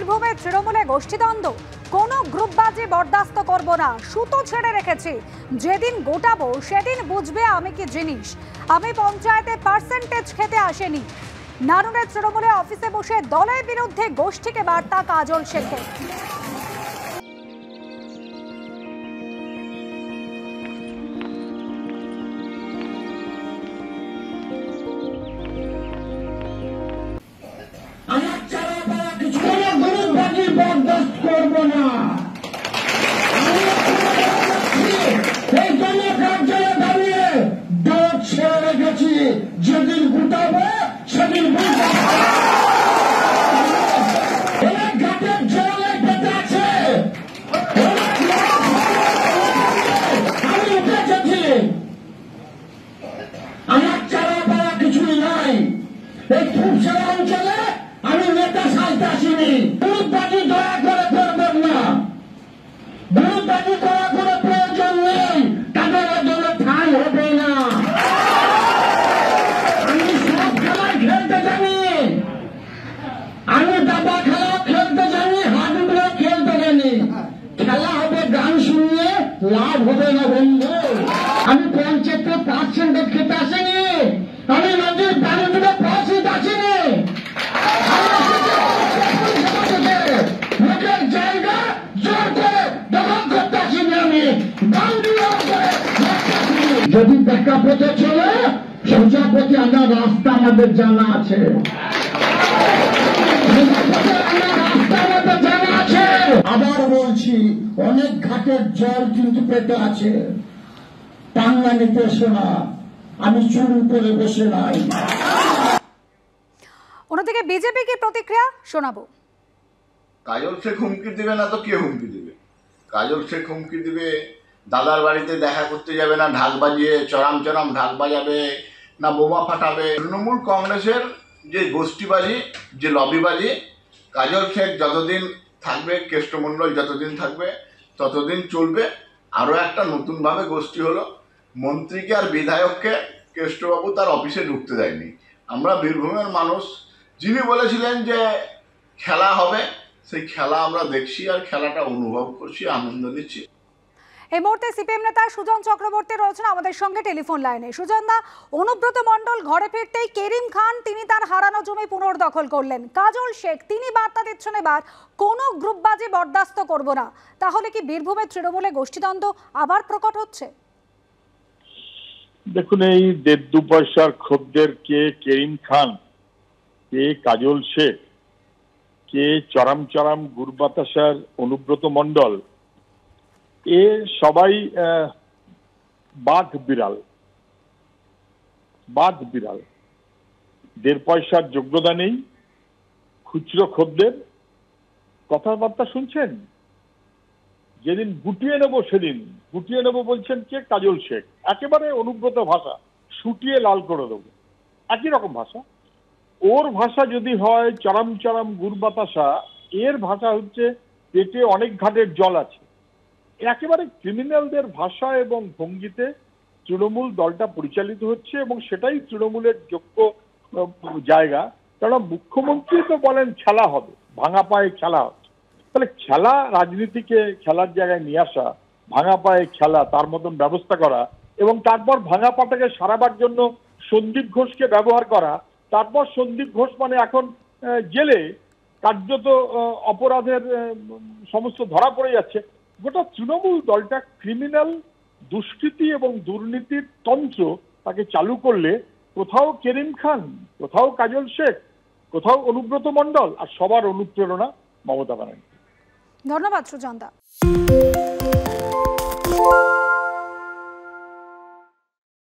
বীরভূমে তৃণমূলে গোষ্ঠীদ্বন্দ্ব, কোনো গ্রুপবাজি বরদাস্ত করব না, সুতো ছেড়ে রেখেছি, যেদিন গোটাবো সেদিন বুঝবে আমি কি জিনিস। আমি পঞ্চায়েতে পার্সেন্টেজ খেতে আসেনি। নানুরের তৃণমূলে অফিসে বসে দলের বিরুদ্ধে গোষ্ঠীকে বার্তা কাজল শেখের। যেদিন গুটাবো সেদিন ঘাটের জলে বেঁচে আছে, আমি উঠে গেছি, আমার চারা পাড়া কিছুই নাই। এই খুবসারা অঞ্চলে আমি নেতা সাজতে আসিনি। গ্রুপবাজি দয়া করে করবেন না, গ্রুপবাজি দয়া করে প্রয়োজন নেই, তাদের জন্য ঠাঁই হবে না। আমি দাবা খেলা খেলতে জানি, হাডুডু খেলতে জানি। খেলা হবে গান শুনিয়ে, লাভ হবে না বন্ধু। আমি পঞ্চায়েতে পার্সেন্টেজ খেতে আসিনি, আমি নদীর বাড়িতে পৌঁছিত আসিনি। লোকের জায়গা জোর করে দখল করতে আসিনি, আমি যদি দেখা পথে চলে সোজা পথে আমরা রাস্তা আমাদের জানা আছে। আবার বলছি, অনেক ঘাটের জল কিন্তু পেটে আছে, পাঙ্গা নিতে এসো না, আমি চুর করে বসে নাই। অন্যদিকে বিজেপি কি প্রতিক্রিয়া শোনাবো। কাজল শেখ হুমকি দিবে না তো কে হুমকি দিবে? কাজল শেখ হুমকি দিবে, দাদার বাড়িতে দেখা করতে যাবে না, ঢাক বাজিয়ে চরাম চরাম ঢাক বাজাবে না, বোমা ফাটাবে। তৃণমূল কংগ্রেসের যে গোষ্ঠীবাজি, যে লবিবাজি, কাজল শেখ যতদিন থাকবে, কেষ্টমণ্ডল যতদিন থাকবে ততদিন চলবে। আরও একটা নতুনভাবে গোষ্ঠী হলো, মন্ত্রীকে আর বিধায়ককে কেষ্টবাবু তার অফিসে ঢুকতে দেয়নি। আমরা বীরভূমের মানুষ, যিনি বলেছিলেন যে খেলা হবে, সেই খেলা আমরা দেখছি আর খেলাটা অনুভব করছি, আনন্দ নিচ্ছি। এই মুহূর্তে সিপিএম নেতা সুজন চক্রবর্তী রয়েছেন আমাদের সঙ্গে টেলিফোন লাইনে। সুজন দা, অনুব্রত মণ্ডল ঘরে ফিরতেই করিম খান তিনি তার হারানো জমি পুনর্দখল করলেন। কাজল শেখ তিনি বার্তা দিচ্ছেন এবার কোনো গ্রুপবাজি বরদাস্ত করব না। তাহলে কি বীরভূমের তৃণমূলে গোষ্ঠীদ্বন্দ্ব আবার প্রকট হচ্ছে? দেখুন, এই 1.5 পয়সার খদ্দের কে করিম খান, কে কাজল শেখ, কে চরাম চরাম গুরবাতাসার অনুব্রত মণ্ডল, এ সবাই বাঘ বিড়াল। 1.5 পয়সার যোগ্যতা নেই, খুচরো খদ্দের। কথাবার্তা শুনছেন, যেদিন গুটিয়ে নেব সেদিন গুটিয়ে নেব বলছেন কে? কাজল শেখ। একেবারে অনুব্রত ভাষা, শুটিয়ে লাল করে দেবো, একই রকম ভাষা। ওর ভাষা যদি হয় চরম চরম গুরবাতাসা, এর ভাষা হচ্ছে পেটে অনেক ঘাটের জল আছে। একেবারে ক্রিমিনালদের ভাষা এবং ভঙ্গিতে তৃণমূল দলটা পরিচালিত হচ্ছে, এবং সেটাই তৃণমূলের যোগ্য জায়গা। কারণ মুখ্যমন্ত্রী তো বলেন খেলা হবে, ভাঙা পায়ে খেলা হচ্ছে। তাহলে খেলা, রাজনীতিকে খেলার জায়গায় নিয়ে আসা, ভাঙা পায়ে খেলা, তার মতন ব্যবস্থা করা, এবং তারপর ভাঙা পাটাকে সারাবার জন্য সন্দীপ ঘোষকে ব্যবহার করা। তারপর সন্দীপ ঘোষ মানে এখন জেলে, কার্যত অপরাধের সমস্ত ধরা পড়ে যাচ্ছে। গোটা তৃণমূল দলটা ক্রিমিনাল, দুষ্কৃতি এবং দুর্নীতির তন্ত্র তাকে চালু করলে কোথাও করিম খান, কোথাও কাজল শেখ, কোথাও অনুব্রত মণ্ডল, আর সবার অনুপ্রেরণা মমতা ব্যানার্জি। ধন্যবাদ সুজন দা।